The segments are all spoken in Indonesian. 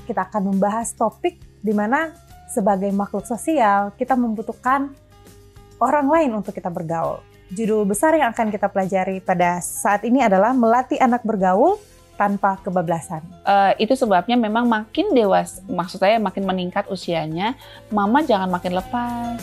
kita akan membahas topik di mana sebagai makhluk sosial kita membutuhkan orang lain untuk kita bergaul. Judul besar yang akan kita pelajari pada saat ini adalah melatih anak bergaul tanpa kebablasan. Itu sebabnya memang makin dewasa, maksud saya makin meningkat usianya, mama jangan makin lepas.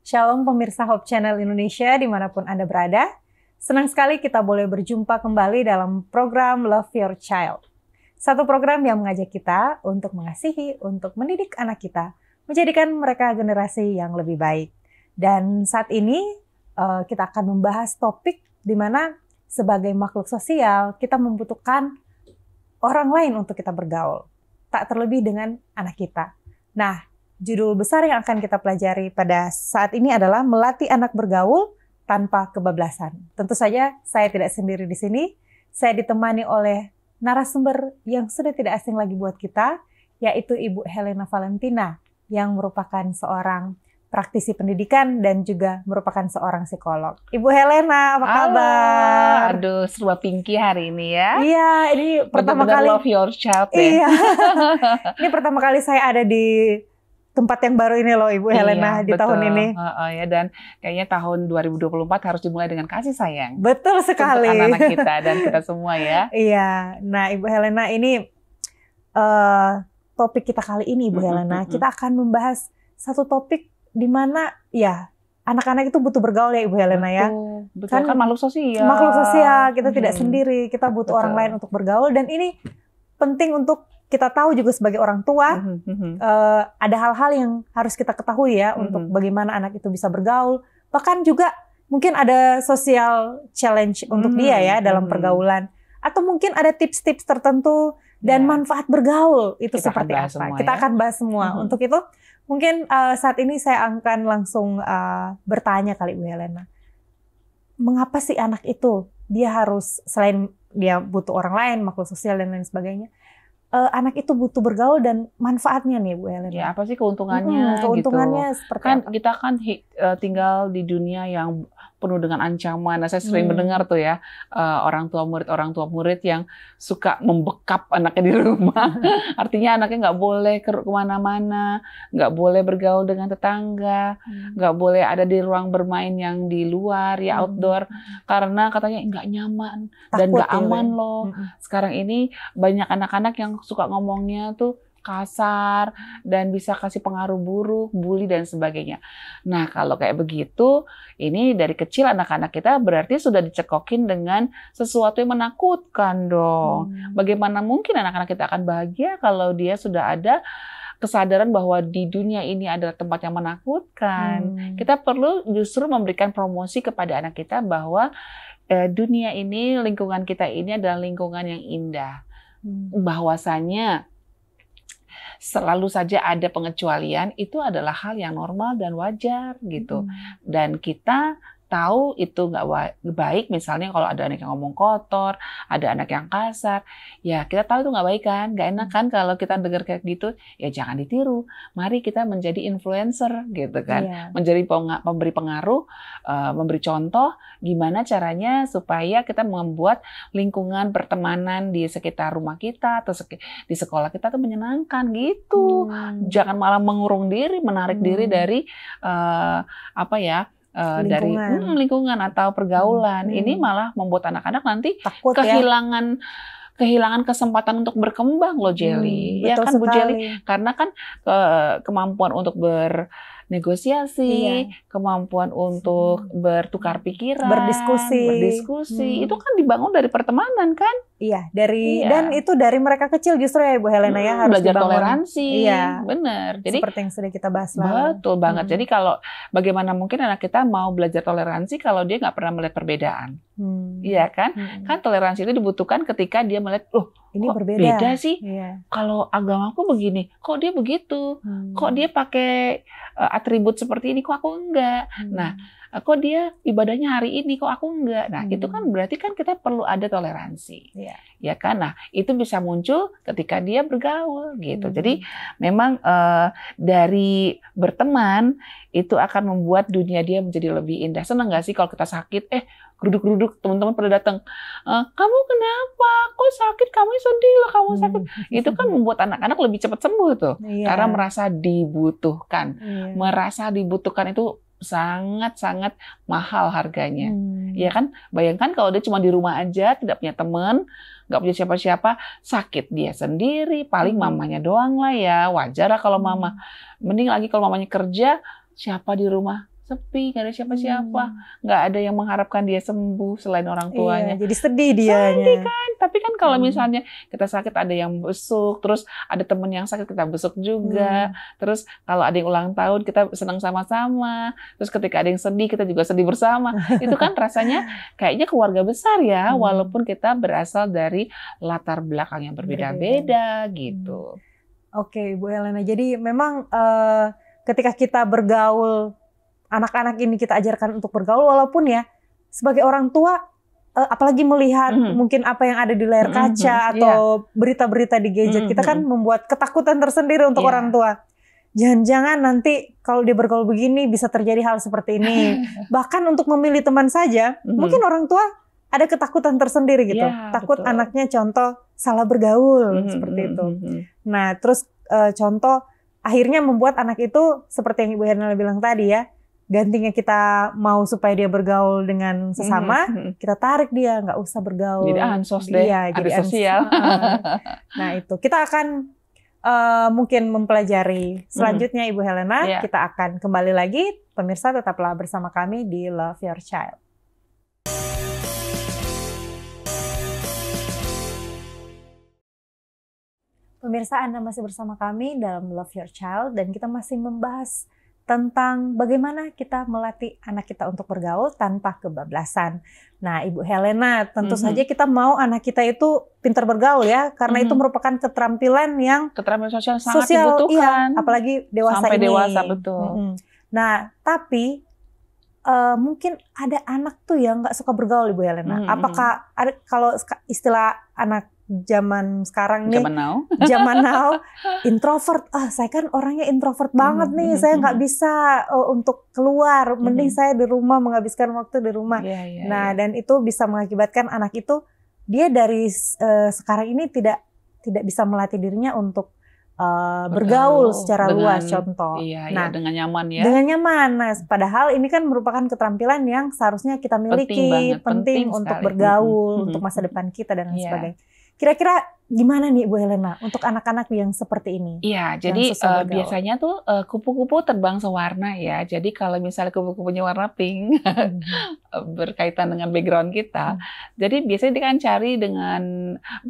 Shalom pemirsa Hope Channel Indonesia dimanapun Anda berada. Senang sekali kita boleh berjumpa kembali dalam program Love Your Child. Satu program yang mengajak kita untuk mengasihi, untuk mendidik anak kita, menjadikan mereka generasi yang lebih baik. Dan saat ini kita akan membahas topik di mana sebagai makhluk sosial kita membutuhkan orang lain untuk kita bergaul. Tak terlebih dengan anak kita. Nah, judul besar yang akan kita pelajari pada saat ini adalah melatih anak bergaul tanpa kebablasan. Tentu saja saya tidak sendiri di sini. Saya ditemani oleh narasumber yang sudah tidak asing lagi buat kita, yaitu Ibu Helena Valentina yang merupakan seorang praktisi pendidikan dan juga merupakan seorang psikolog. Ibu Helena, apa kabar? Aduh, serba Pinky hari ini ya. Iya, ini pertama kali Love Your Child ya. Iya. Ini pertama kali saya ada di tempat yang baru ini loh Ibu Helena di betul. tahun ini. Ya, dan kayaknya tahun 2024 harus dimulai dengan kasih sayang. Betul sekali. Untuk anak-anak kita dan kita semua ya. Iya. Nah Ibu Helena ini topik kita kali ini Ibu Helena. Kita akan membahas satu topik di mana ya anak-anak itu butuh bergaul ya Ibu Helena ya. Betul, kan makhluk sosial. Makhluk sosial, kita tidak sendiri, kita butuh orang lain untuk bergaul dan ini penting untuk kita tahu juga sebagai orang tua, ada hal-hal yang harus kita ketahui ya untuk bagaimana anak itu bisa bergaul. Bahkan juga mungkin ada social challenge untuk dia ya dalam pergaulan. Atau mungkin ada tips-tips tertentu dan manfaat bergaul itu kita seperti apa. Kita akan bahas semua. Untuk itu mungkin saat ini saya akan langsung bertanya kali Bu Helena. Mengapa sih anak itu dia harus, selain dia butuh orang lain, makhluk sosial dan lain sebagainya, anak itu butuh bergaul dan manfaatnya nih Bu Helena. Ya apa sih keuntungannya? Keuntungannya gitu. seperti kan apa? Kita kan tinggal di dunia yang penuh dengan ancaman. Nah, saya sering mendengar tuh ya orang tua murid yang suka membekap anaknya di rumah. Artinya anaknya nggak boleh kemana-mana, nggak boleh bergaul dengan tetangga, nggak boleh ada di ruang bermain yang di luar ya outdoor karena katanya nggak nyaman. Takut dan nggak aman loh. Sekarang ini banyak anak-anak yang suka ngomongnya tuh kasar dan bisa kasih pengaruh buruk, bully dan sebagainya. Nah, kalau kayak begitu, ini dari kecil anak-anak kita berarti sudah dicekokin dengan sesuatu yang menakutkan dong. Bagaimana mungkin anak-anak kita akan bahagia kalau dia sudah ada kesadaran bahwa di dunia ini adalah tempat yang menakutkan. Kita perlu justru memberikan promosi kepada anak kita bahwa dunia ini, lingkungan kita ini adalah lingkungan yang indah. Bahwasanya selalu saja ada pengecualian, itu adalah hal yang normal dan wajar gitu. Dan kita tahu itu nggak baik, misalnya kalau ada anak yang ngomong kotor, ada anak yang kasar, ya kita tahu itu nggak baik kan, nggak enak kan kalau kita dengar kayak gitu, ya jangan ditiru. Mari kita menjadi influencer gitu kan, menjadi pemberi pengaruh, memberi contoh gimana caranya supaya kita membuat lingkungan pertemanan di sekitar rumah kita atau di sekolah kita tuh menyenangkan gitu. Jangan malah mengurung diri, menarik diri dari dari lingkungan atau pergaulan. Ini malah membuat anak-anak nanti takut kehilangan kesempatan untuk berkembang loh Jelly. Ya kan Bu Jelly? Karena kan kemampuan untuk bernegosiasi, kemampuan untuk bertukar pikiran, berdiskusi, itu kan dibangun dari pertemanan kan? Iya, dan itu dari mereka kecil justru ya Bu Helena ya harus belajar dibangun. Toleransi. Iya, benar. Jadi seperti yang sudah kita bahas lalu. Betul banget. Jadi kalau bagaimana mungkin anak kita mau belajar toleransi kalau dia nggak pernah melihat perbedaan, iya kan? Kan toleransi itu dibutuhkan ketika dia melihat, ini kok beda sih. Kalau agamaku begini, kok dia begitu, kok dia pakai atribut seperti ini, kok aku enggak. Nah, kok dia ibadahnya hari ini, kok aku enggak. Nah, itu kan berarti kan kita perlu ada toleransi. Ya kan? Nah, itu bisa muncul ketika dia bergaul gitu. Jadi memang dari berteman itu akan membuat dunia dia menjadi lebih indah. Senang nggak sih kalau kita sakit, geruduk-geruduk teman-teman pada datang, kamu kenapa? Kok sakit? Kamu sedih loh, kamu sakit. Itu kan membuat anak-anak lebih cepat sembuh tuh, karena merasa dibutuhkan. Merasa dibutuhkan itu sangat-sangat mahal harganya. Ya kan? Bayangkan kalau dia cuma di rumah aja, tidak punya teman, nggak punya siapa-siapa, sakit dia sendiri, paling mamanya doang lah ya. Wajar lah kalau mama. Mending lagi kalau mamanya kerja, siapa di rumah? Sepi, nggak ada siapa-siapa, nggak ada yang mengharapkan dia sembuh selain orang tuanya. Jadi sedih dianya. Sedih kan, tapi kan kalau misalnya kita sakit ada yang besuk, terus ada temen yang sakit kita besuk juga, terus kalau ada yang ulang tahun kita senang sama-sama, terus ketika ada yang sedih kita juga sedih bersama. Itu kan rasanya kayaknya keluarga besar ya, walaupun kita berasal dari latar belakang yang berbeda-beda gitu. Oke, Bu Helena. Jadi memang ketika kita bergaul, anak-anak ini kita ajarkan untuk bergaul, walaupun ya sebagai orang tua, apalagi melihat mungkin apa yang ada di layar kaca atau berita-berita di gadget, kita kan membuat ketakutan tersendiri untuk orang tua. Jangan-jangan nanti kalau dia bergaul begini bisa terjadi hal seperti ini. Bahkan untuk memilih teman saja, mungkin orang tua ada ketakutan tersendiri gitu. Takut anaknya contoh salah bergaul seperti itu. Nah, terus contoh akhirnya membuat anak itu seperti yang Ibu Helena bilang tadi ya, gantinya kita mau supaya dia bergaul dengan sesama, kita tarik dia, nggak usah bergaul. Jadi ansos deh, jadi sosial. Nah itu, kita akan mungkin mempelajari selanjutnya Ibu Helena, kita akan kembali lagi. Pemirsa tetaplah bersama kami di Love Your Child. Pemirsa, Anda masih bersama kami dalam Love Your Child, dan kita masih membahas tentang bagaimana kita melatih anak kita untuk bergaul tanpa kebablasan. Nah, Ibu Helena, tentu saja kita mau anak kita itu pintar bergaul ya, karena itu merupakan keterampilan yang sosial sangat dibutuhkan. Iya, apalagi dewasa sampai ini. Dewasa, betul. Nah, tapi mungkin ada anak tuh yang nggak suka bergaul, Ibu Helena. Apakah ada, kalau istilah anak zaman sekarang nih, zaman now, introvert. Saya kan orangnya introvert banget nih, saya nggak bisa untuk keluar, mending saya di rumah menghabiskan waktu di rumah. Nah, dan itu bisa mengakibatkan anak itu dia dari sekarang ini tidak bisa melatih dirinya untuk bergaul secara luas, contoh. Nah, dengan nyaman ya. Dengan nyaman. Nah, padahal ini kan merupakan keterampilan yang seharusnya kita miliki, penting untuk bergaul, untuk masa depan kita dan lain sebagainya. Kira-kira gimana nih Bu Helena untuk anak-anak yang seperti ini? Iya, jadi biasanya tuh kupu-kupu terbang sewarna ya. Jadi kalau misalnya kupu-kupunya warna pink, berkaitan dengan background kita, jadi biasanya dia kan cari dengan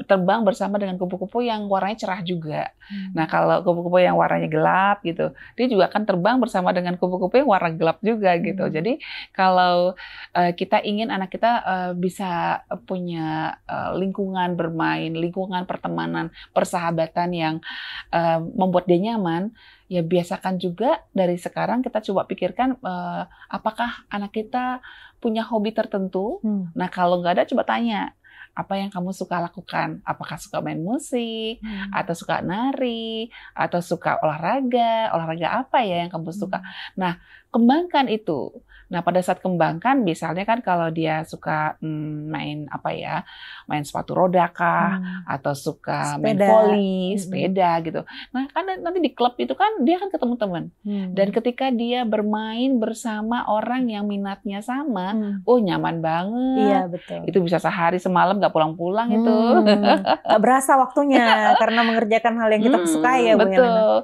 terbang bersama dengan kupu-kupu yang warnanya cerah juga. Nah, kalau kupu-kupu yang warnanya gelap gitu, dia juga akan terbang bersama dengan kupu-kupu yang warna gelap juga gitu. Jadi kalau kita ingin anak kita bisa punya lingkungan bermain, lingkungan pertemanan, persahabatan yang membuat dia nyaman, ya biasakan juga dari sekarang kita coba pikirkan apakah anak kita punya hobi tertentu. Nah, kalau nggak ada, coba tanya, apa yang kamu suka lakukan? Apakah suka main musik, atau suka nari, atau suka olahraga apa ya yang kamu suka? Nah, kembangkan itu. Nah, pada saat kembangkan, misalnya kan kalau dia suka main main sepatu roda kah, atau suka main voli, sepeda gitu. Nah, kan nanti di klub itu kan dia kan ketemu teman. Dan ketika dia bermain bersama orang yang minatnya sama, nyaman banget. Iya, betul. Itu bisa sehari semalam nggak pulang-pulang itu. Nggak berasa waktunya karena mengerjakan hal yang kita sukai ya, Bu Helena. Betul.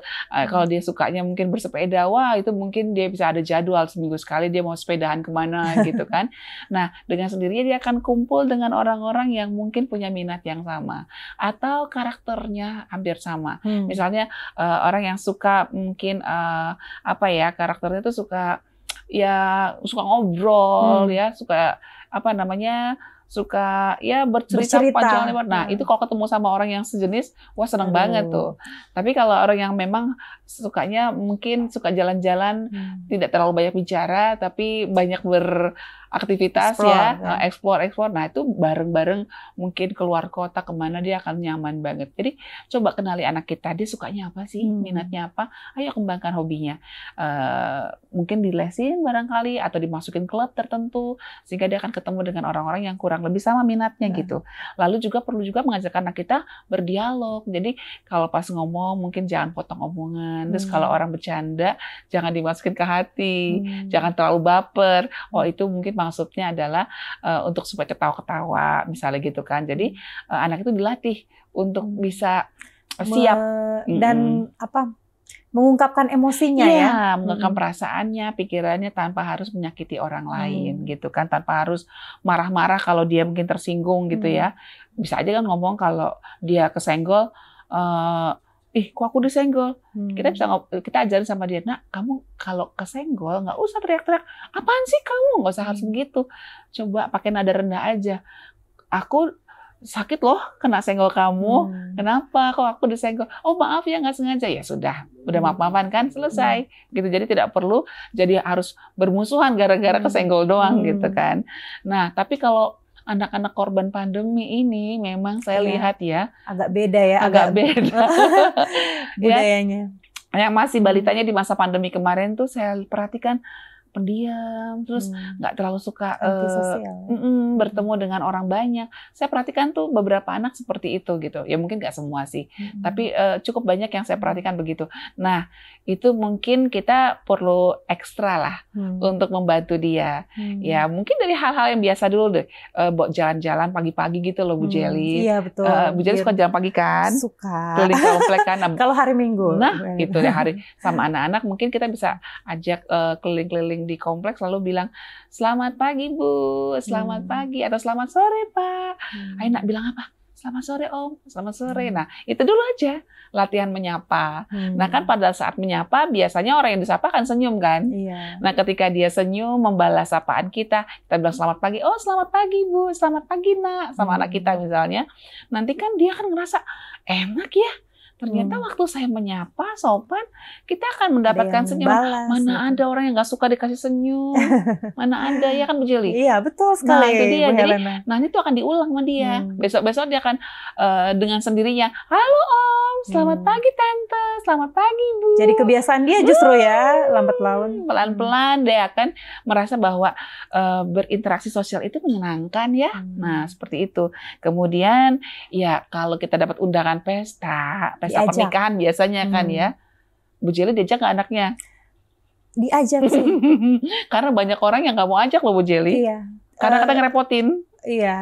Kalau dia sukanya mungkin bersepeda, wah itu mungkin dia bisa ada jadwal seminggu sekali dia mau sepedahan kemana gitu kan. Nah, dengan sendirinya dia akan kumpul dengan orang-orang yang mungkin punya minat yang sama atau karakternya hampir sama. Misalnya orang yang suka mungkin karakternya tuh suka ngobrol ya, suka suka ya bercerita panjang lebar. Nah, itu kalau ketemu sama orang yang sejenis, wah seneng banget tuh. Tapi kalau orang yang memang sukanya mungkin suka jalan-jalan, tidak terlalu banyak bicara, tapi banyak beraktivitas explore. Nah, itu bareng-bareng mungkin keluar kota kemana dia akan nyaman banget. Jadi coba kenali anak kita, dia sukanya apa sih, minatnya apa, ayo kembangkan hobinya. Mungkin dilesin barangkali atau dimasukin klub tertentu sehingga dia akan ketemu dengan orang-orang yang kurang lebih sama minatnya gitu. Lalu juga perlu juga mengajak anak kita berdialog. Jadi kalau pas ngomong mungkin jangan potong omongan. Terus kalau orang bercanda jangan dimasukin ke hati, jangan terlalu baper. Oh, itu mungkin maksudnya adalah untuk supaya ketawa-ketawa misalnya gitu kan. Jadi anak itu dilatih untuk bisa siap dan mengungkapkan emosinya mengungkapkan perasaannya, pikirannya tanpa harus menyakiti orang lain gitu kan, tanpa harus marah-marah kalau dia mungkin tersinggung gitu ya. Bisa aja kan ngomong kalau dia kesenggol, kok aku disenggol? Kita ajarin sama dia, nak, kamu kalau kesenggol nggak usah teriak-teriak. Apaan sih kamu? Nggak usah harus begitu. Coba pakai nada rendah aja. Aku sakit loh kena senggol kamu. Kenapa? Kok aku disenggol? Oh maaf ya, nggak sengaja. Ya sudah, udah maaf-maafan kan, selesai. Gitu. Jadi tidak perlu jadi harus bermusuhan gara-gara kesenggol doang gitu kan. Nah, tapi kalau anak-anak korban pandemi ini memang saya lihat ya agak beda ya, agak beda budayanya. Yang masih balitanya di masa pandemi kemarin tuh saya perhatikan pendiam, terus nggak terlalu suka bertemu dengan orang banyak. Saya perhatikan tuh beberapa anak seperti itu gitu. Ya mungkin nggak semua sih, tapi cukup banyak yang saya perhatikan begitu. Nah, itu mungkin kita perlu ekstra lah untuk membantu dia. Ya mungkin dari hal-hal yang biasa dulu deh, jalan-jalan pagi-pagi gitu loh Bu Jelly. Iya betul. Bu Jelly suka jalan pagi kan? Suka. Keliling komplek kan. Kalau hari Minggu. Nah, itu ya hari sama anak-anak mungkin kita bisa ajak keliling-keliling di kompleks lalu bilang selamat pagi Bu, selamat pagi atau selamat sore Pak. Ayo nak bilang apa? Selamat sore Om, selamat sore. Nah itu dulu aja latihan menyapa. Nah kan pada saat menyapa biasanya orang yang disapa kan senyum kan. Nah ketika dia senyum membalas sapaan kita bilang selamat pagi. Oh selamat pagi Bu, selamat pagi nak, sama anak kita misalnya. Nanti kan dia kan ngerasa enak ya. Ternyata waktu saya menyapa, sopan, kita akan mendapatkan senyum. Mana ada orang yang nggak suka dikasih senyum? Mana ada, ya kan Bu Jelly? Iya, betul sekali. Nah, itu dia. Jadi, nah itu akan diulang sama dia. Besok-besok dia akan dengan sendirinya, halo Om, selamat pagi Tante, selamat pagi Bu. Jadi kebiasaan dia justru ya, lambat laun. Pelan-pelan dia akan merasa bahwa berinteraksi sosial itu menyenangkan ya. Nah, seperti itu. Kemudian, ya kalau kita dapat undangan pesta pernikahan biasanya kan ya, Bu Jelly diajak nggak anaknya? Diajak sih. Karena banyak orang yang nggak mau ajak loh Bu Jelly. Iya. Karena kata ngerepotin. Iya.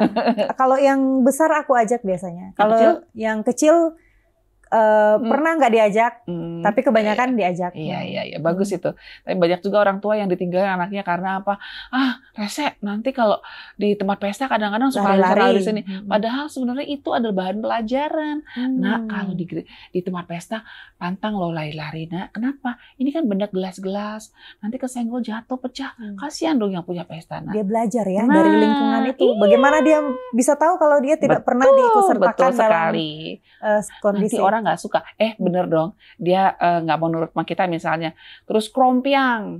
Kalau yang besar aku ajak biasanya. Kalau yang kecil pernah nggak diajak, tapi kebanyakan diajak. Iya, bagus itu. Tapi banyak juga orang tua yang ditinggalin anaknya karena apa? Rese, nanti kalau di tempat pesta kadang-kadang suka lari di sini. Padahal sebenarnya itu adalah bahan pelajaran. Nah, kalau di tempat pesta, pantang lo lari-lari. Nah, kenapa? Ini kan benda gelas-gelas. Nanti kesenggol jatuh, pecah. Kasihan dong yang punya pesta. Nah, dia belajar ya dari lingkungan itu. Bagaimana dia bisa tahu kalau dia tidak pernah diikutsertakan dalam kondisi. Nanti orang nggak suka, bener dong, dia nggak mau nurut sama kita misalnya, terus krompiang,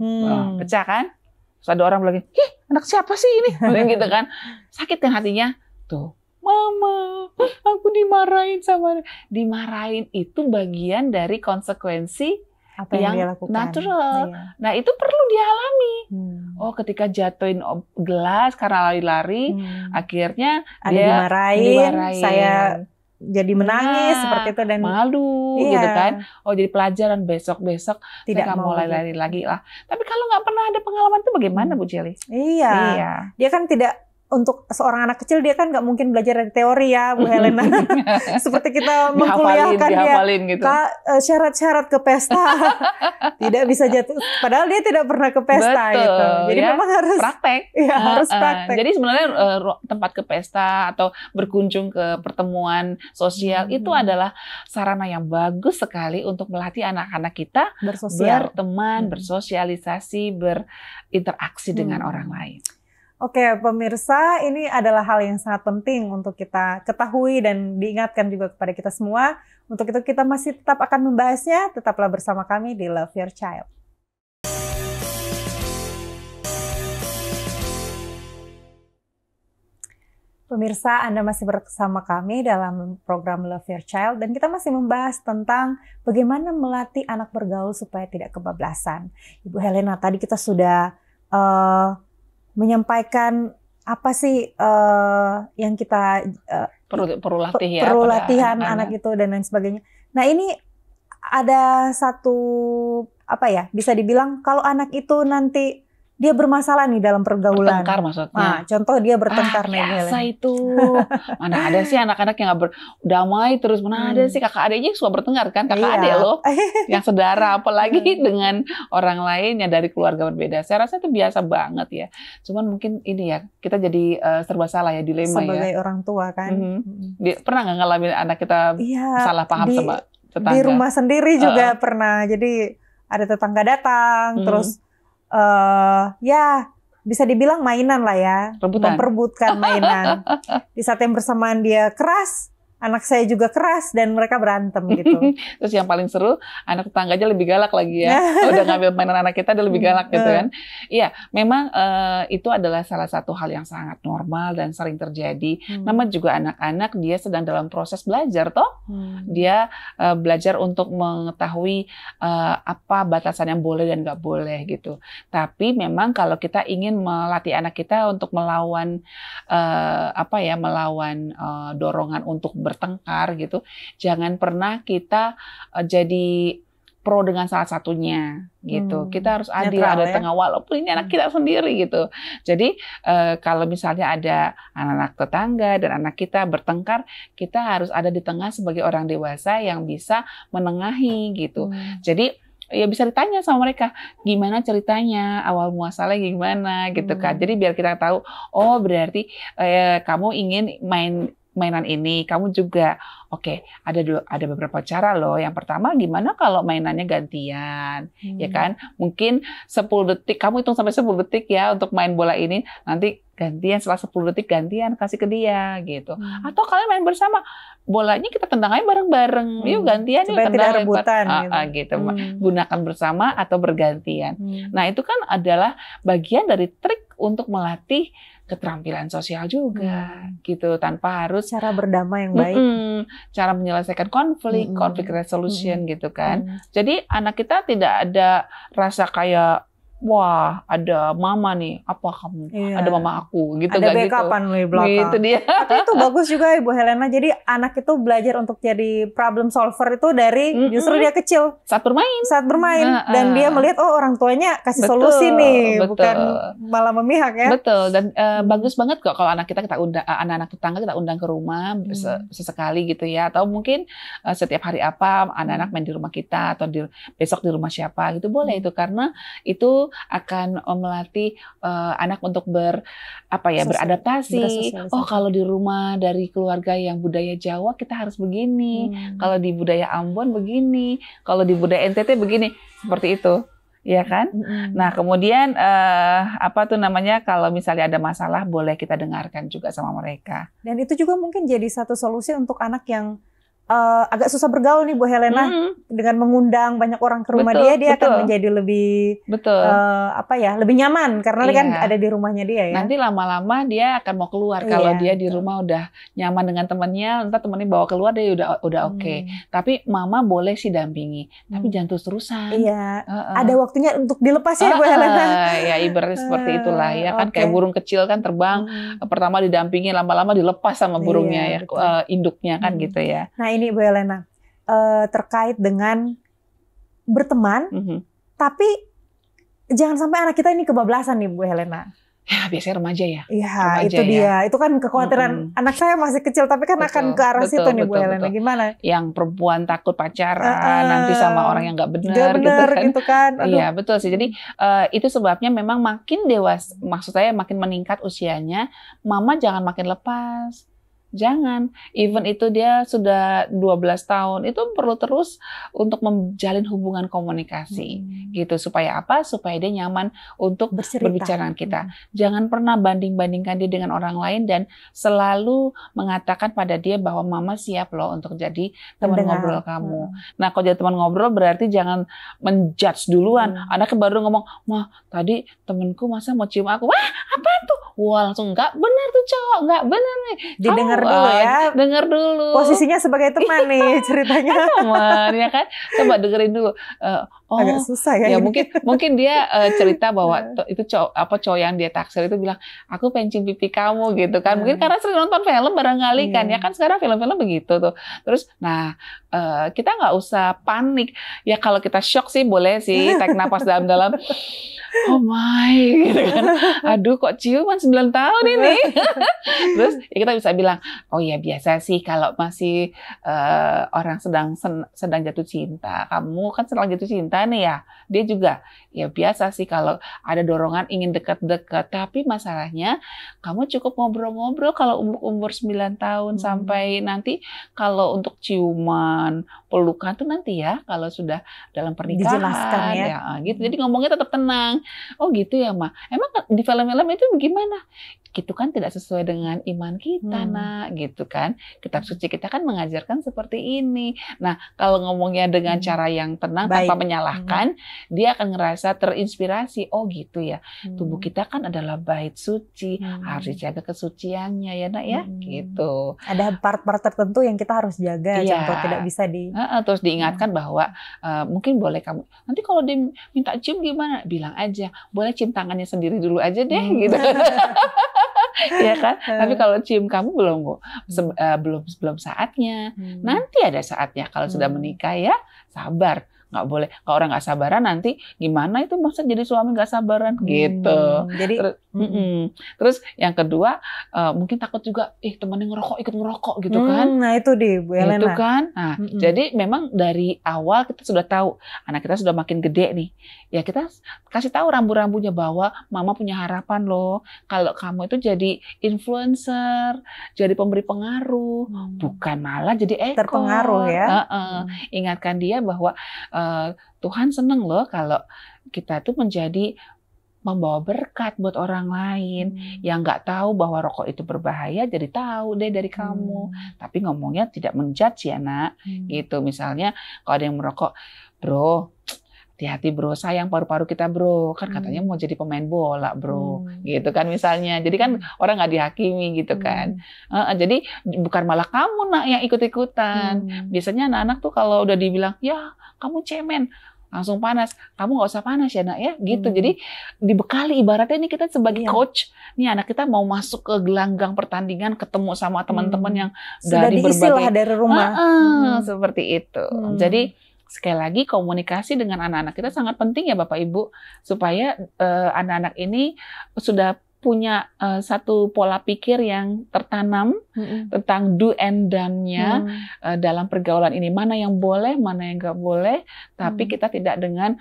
pecah kan? Terus ada orang bilang, anak siapa sih ini? Gitu kan, sakit kan hatinya, tuh, mama, aku dimarahin dimarahin itu bagian dari konsekuensi apa yang dia lakukan. Natural. Nah itu perlu dialami. Oh ketika jatuhin gelas karena lari-lari, akhirnya ada dia dimarahin, saya jadi menangis seperti itu dan malu gitu kan. Oh jadi pelajaran besok-besok tidak mau lari-lari lagi lah. Tapi kalau nggak pernah ada pengalaman itu bagaimana Bu Jelly? Iya. Dia kan tidak, untuk seorang anak kecil dia kan nggak mungkin belajar dari teori ya Bu Helena. Seperti kita mengkuliahkan dia gitu. Syarat-syarat ke pesta. Tidak bisa jatuh. Padahal dia tidak pernah ke pesta. Betul, gitu. Jadi memang harus praktek. Iya, harus praktek. Jadi sebenarnya tempat ke pesta atau berkunjung ke pertemuan sosial itu adalah sarana yang bagus sekali untuk melatih anak-anak kita berteman, bersosialisasi, berinteraksi dengan orang lain. Oke, pemirsa, ini adalah hal yang sangat penting untuk kita ketahui dan diingatkan juga kepada kita semua. Untuk itu kita masih tetap akan membahasnya. Tetaplah bersama kami di Love Your Child. Pemirsa, Anda masih bersama kami dalam program Love Your Child dan kita masih membahas tentang bagaimana melatih anak bergaul supaya tidak kebablasan. Ibu Helena, tadi kita sudah menyampaikan apa sih yang kita perlu latih ya, perlu latihan anak itu dan lain sebagainya. Nah, ini ada satu bisa dibilang kalau anak itu nanti dia bermasalah nih dalam pergaulan. Bertengkar maksudnya. Nah, contoh dia bertengkar nih. Biasa itu. Mana ada sih anak-anak yang berdamai terus. Mana ada sih kakak adiknya suka bertengkar kan. Kakak adik loh. Yang saudara. Apalagi dengan orang lain yang dari keluarga berbeda. Saya rasa itu biasa banget ya. Cuman mungkin ini ya. Kita jadi serba salah ya. Dilema sebagai ya. orang tua kan. Pernah nggak ngalamin anak kita salah paham sama tetangga? Di rumah sendiri juga pernah. Jadi ada tetangga datang. Terus ya bisa dibilang mainan lah ya, memperebutkan mainan. Di saat yang bersamaan dia keras, anak saya juga keras dan mereka berantem gitu. Terus yang paling seru, anak tetangga aja lebih galak lagi ya. Udah ngambil mainan anak kita, dia lebih galak gitu kan. Iya, memang itu adalah salah satu hal yang sangat normal dan sering terjadi. Namanya juga anak-anak, dia sedang dalam proses belajar toh. Dia belajar untuk mengetahui apa batasan yang boleh dan nggak boleh gitu. Tapi memang kalau kita ingin melatih anak kita untuk melawan melawan dorongan untuk bertengkar gitu, jangan pernah kita jadi pro dengan salah satunya gitu. Kita harus adil, ada tengah walaupun ini anak kita sendiri gitu. Jadi kalau misalnya ada anak-anak tetangga dan anak kita bertengkar, kita harus ada di tengah sebagai orang dewasa yang bisa menengahi gitu. Jadi ya bisa ditanya sama mereka, gimana ceritanya, awal muasalnya gimana gitu kan. Jadi biar kita tahu, oh berarti kamu ingin mainan ini, kamu juga oke, ada beberapa cara loh. Yang pertama, gimana kalau mainannya gantian, ya kan? Mungkin 10 detik, kamu hitung sampai 10 detik ya untuk main bola ini, nanti gantian setelah 10 detik gantian kasih ke dia gitu. Atau kalian main bersama, bolanya kita tendang aja bareng-bareng, yuk gantian yuk tendang, tidak rebutan gitu. Gunakan bersama atau bergantian. Nah itu kan adalah bagian dari trik untuk melatih keterampilan sosial juga gitu, tanpa harus cara berdamai yang baik, cara menyelesaikan konflik resolution gitu kan. Jadi anak kita tidak ada rasa kayak wah ada mama nih, apa kamu ada mama aku gitu, ada backupan di belakang gitu dia. Tapi itu bagus juga Ibu Helena, jadi anak itu belajar untuk jadi problem solver itu dari justru dia kecil saat bermain dan dia melihat oh orang tuanya kasih solusi nih, bukan malah memihak ya. Betul. Dan bagus banget kok kalau anak kita undang, anak-anak tetangga kita undang ke rumah sesekali gitu ya, atau mungkin setiap hari anak-anak main di rumah kita atau besok di rumah siapa gitu, boleh itu, karena itu akan melatih anak untuk beradaptasi. Oh, kalau di rumah dari keluarga yang budaya Jawa kita harus begini. Kalau di budaya Ambon begini. Kalau di budaya NTT begini. Seperti itu. Ya kan? Nah, kemudian kalau misalnya ada masalah boleh kita dengarkan juga sama mereka. Dan itu juga mungkin jadi satu solusi untuk anak yang agak susah bergaul nih Bu Helena, dengan mengundang banyak orang ke rumah dia akan menjadi lebih lebih nyaman karena kan ada di rumahnya dia ya. Nanti lama-lama dia akan mau keluar kalau dia di rumah udah nyaman dengan temannya, entar temannya bawa keluar dia udah oke. Tapi mama boleh sih dampingi, tapi jangan terus-terusan. Iya. Ada waktunya untuk dilepas ya Bu Helena. Ya ibaratnya seperti itulah ya kan, kayak burung kecil kan terbang, pertama didampingi, lama-lama dilepas sama burungnya induknya kan gitu ya. Nah ini Bu Helena, terkait dengan berteman, tapi jangan sampai anak kita ini kebablasan nih Bu Helena. Ya biasanya remaja ya. Iya, itu dia. Itu kan kekhawatiran anak saya masih kecil, tapi kan akan ke arah situ nih Bu Helena. Gimana? Yang perempuan takut pacaran nanti sama orang yang nggak benar gitu kan. Iya betul sih. Jadi itu sebabnya memang makin dewasa, maksud saya makin meningkat usianya, mama jangan makin lepas. Jangan. Even itu dia sudah 12 tahun, itu perlu terus untuk menjalin hubungan komunikasi. Gitu. Supaya apa? Supaya dia nyaman untuk berbicara dengan kita. Jangan pernah banding-bandingkan dia dengan orang lain dan selalu mengatakan pada dia bahwa mama siap loh untuk jadi teman ngobrol kamu. Nah, kalau jadi teman ngobrol berarti jangan menjudge duluan. Anaknya baru ngomong, "Mah, tadi temenku masa mau cium aku." "Wah, apa tuh?" Wah, langsung nggak benar tuh cowok, nggak benar nih. Didengar dulu ya. Dengar dulu. Posisinya sebagai teman nih ceritanya. Teman ya kan. Coba dengerin dulu. Agak susah ya. Ya mungkin dia cerita bahwa itu cowok yang dia taksir itu bilang, "Aku pengen cium pipi kamu," gitu kan. Mungkin karena sering nonton film barangkali kan ya kan sekarang film-film begitu tuh. Terus kita nggak usah panik. Ya kalau kita shock sih boleh sih tarik napas dalam-dalam. Oh my, gitu kan. Aduh kok ciuman 9 tahun ini. Terus ya kita bisa bilang, "Oh ya biasa sih kalau masih orang sedang jatuh cinta. Kamu kan sedang jatuh cinta nih ya." Dia juga, ya biasa sih kalau ada dorongan ingin dekat-dekat. Tapi masalahnya kamu cukup ngobrol-ngobrol kalau umur 9 tahun sampai nanti kalau untuk ciuman, pelukan tuh nanti ya kalau sudah dalam pernikahan. Dijelaskan ya. Gitu. Jadi ngomongnya tetap tenang. "Oh gitu ya, Ma. Emang di film-film itu gimana?" Gitu kan tidak sesuai dengan iman kita, Nak, gitu kan. Kitab suci kita kan mengajarkan seperti ini. Nah, kalau ngomongnya dengan cara yang tenang tanpa menyalahkan, dia akan ngerasa terinspirasi. Oh gitu ya, tubuh kita kan adalah bait suci, harus dijaga kesuciannya ya, Nak ya, gitu. Ada part-part tertentu yang kita harus jaga, contoh tidak bisa terus diingatkan bahwa mungkin boleh kamu, nanti kalau dia minta cium gimana? Bilang aja, boleh cium tangannya sendiri dulu aja deh, gitu. Ya kan? Tapi kalau cium kamu belum saatnya. Nanti ada saatnya kalau sudah menikah ya, sabar. Nggak boleh. Kalau orang nggak sabaran nanti gimana itu masa jadi suami nggak sabaran gitu. Jadi terus yang kedua mungkin takut juga temannya ikut ngerokok gitu kan. Nah itu deh Bu Helena. Itu kan. Nah, jadi memang dari awal kita sudah tahu anak kita sudah makin gede nih. Ya kita kasih tahu rambu-rambunya bahwa mama punya harapan loh. Kalau kamu itu jadi influencer, jadi pemberi pengaruh, bukan malah jadi ekor. Terpengaruh ya. Ingatkan dia bahwa Tuhan seneng loh kalau kita tuh menjadi membawa berkat buat orang lain yang nggak tahu bahwa rokok itu berbahaya, jadi tahu deh dari kamu. Tapi ngomongnya tidak menjudge ya, Nak. Gitu. Misalnya kalau ada yang merokok, "Bro, hati-hati bro, sayang paru-paru kita bro, kan katanya mau jadi pemain bola bro," gitu kan misalnya. Jadi kan orang nggak dihakimi gitu kan. Jadi bukan malah kamu, Nak, yang ikut-ikutan. Biasanya anak-anak tuh kalau udah dibilang, "Ya kamu cemen," langsung panas. "Kamu nggak usah panas ya, Nak ya," gitu. Jadi dibekali, ibaratnya ini kita sebagai coach, nih anak kita mau masuk ke gelanggang pertandingan, ketemu sama teman-teman yang dari berbagai diisi lah dari rumah. Seperti itu. Jadi sekali lagi komunikasi dengan anak-anak kita sangat penting ya Bapak Ibu, supaya anak-anak ini sudah punya satu pola pikir yang tertanam tentang do and done-nya dalam pergaulan ini. Mana yang boleh, mana yang nggak boleh, tapi kita tidak dengan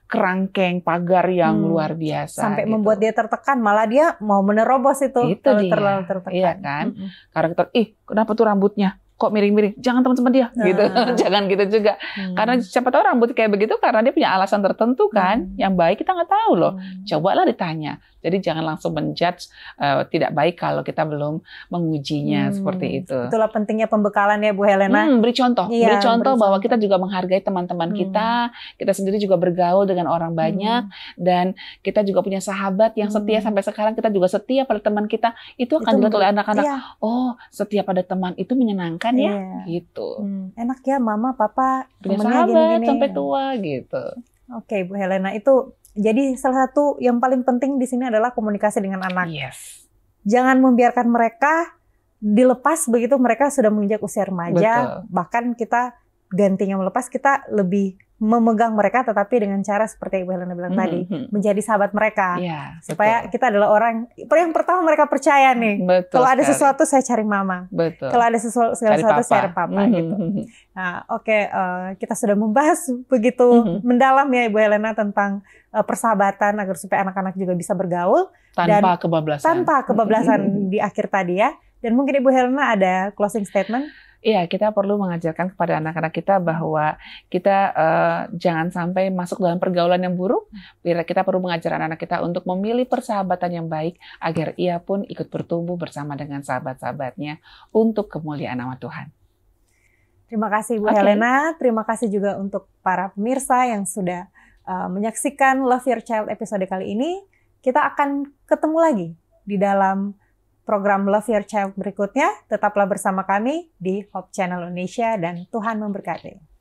kerangkeng pagar yang luar biasa. Sampai gitu. membuat dia tertekan, malah dia mau menerobos itu kalau terlalu tertekan. Iya kan? Karakter, kenapa tuh rambutnya? Kok miring-miring? Jangan teman-teman dia, gitu. Jangan gitu juga. Karena siapa tahu rambut kayak begitu karena dia punya alasan tertentu kan. Yang baik kita nggak tahu loh. Cobalah ditanya. Jadi jangan langsung menjudge tidak baik kalau kita belum mengujinya seperti itu. Itulah pentingnya pembekalan ya Bu Helena. Beri contoh. Beri contoh bahwa kita juga menghargai teman-teman kita. Kita sendiri juga bergaul dengan orang banyak. Dan kita juga punya sahabat yang setia sampai sekarang. Kita juga setia pada teman kita. Itu akan dilihat oleh anak-anak. Oh, setia pada teman itu menyenangkan ya, gitu. Enak ya mama, papa punya sahabat gini-gini sampai tua gitu. Oke, Bu Helena, itu jadi salah satu yang paling penting di sini adalah komunikasi dengan anak. Yes. Jangan membiarkan mereka dilepas begitu mereka sudah menginjak usia remaja. Bahkan kita gantinya melepas, kita lebih memegang mereka tetapi dengan cara seperti Ibu Helena bilang tadi, menjadi sahabat mereka. Supaya kita adalah orang yang pertama mereka percaya nih. Kalau ada sesuatu saya cari mama. Kalau ada sesuatu saya cari papa gitu. Nah, kita sudah membahas begitu mendalam ya Ibu Helena tentang persahabatan agar supaya anak-anak juga bisa bergaul tanpa kebablasan. Tanpa kebablasan di akhir tadi ya. Dan mungkin Ibu Helena ada closing statement? Iya, kita perlu mengajarkan kepada anak-anak kita bahwa kita jangan sampai masuk dalam pergaulan yang buruk. Kita perlu mengajar anak-anak kita untuk memilih persahabatan yang baik agar ia pun ikut bertumbuh bersama dengan sahabat-sahabatnya untuk kemuliaan nama Tuhan. Terima kasih Bu Helena, terima kasih juga untuk para pemirsa yang sudah menyaksikan Love Your Child episode kali ini. Kita akan ketemu lagi di dalam program Love Your Child berikutnya. Tetaplah bersama kami di Hope Channel Indonesia dan Tuhan memberkati.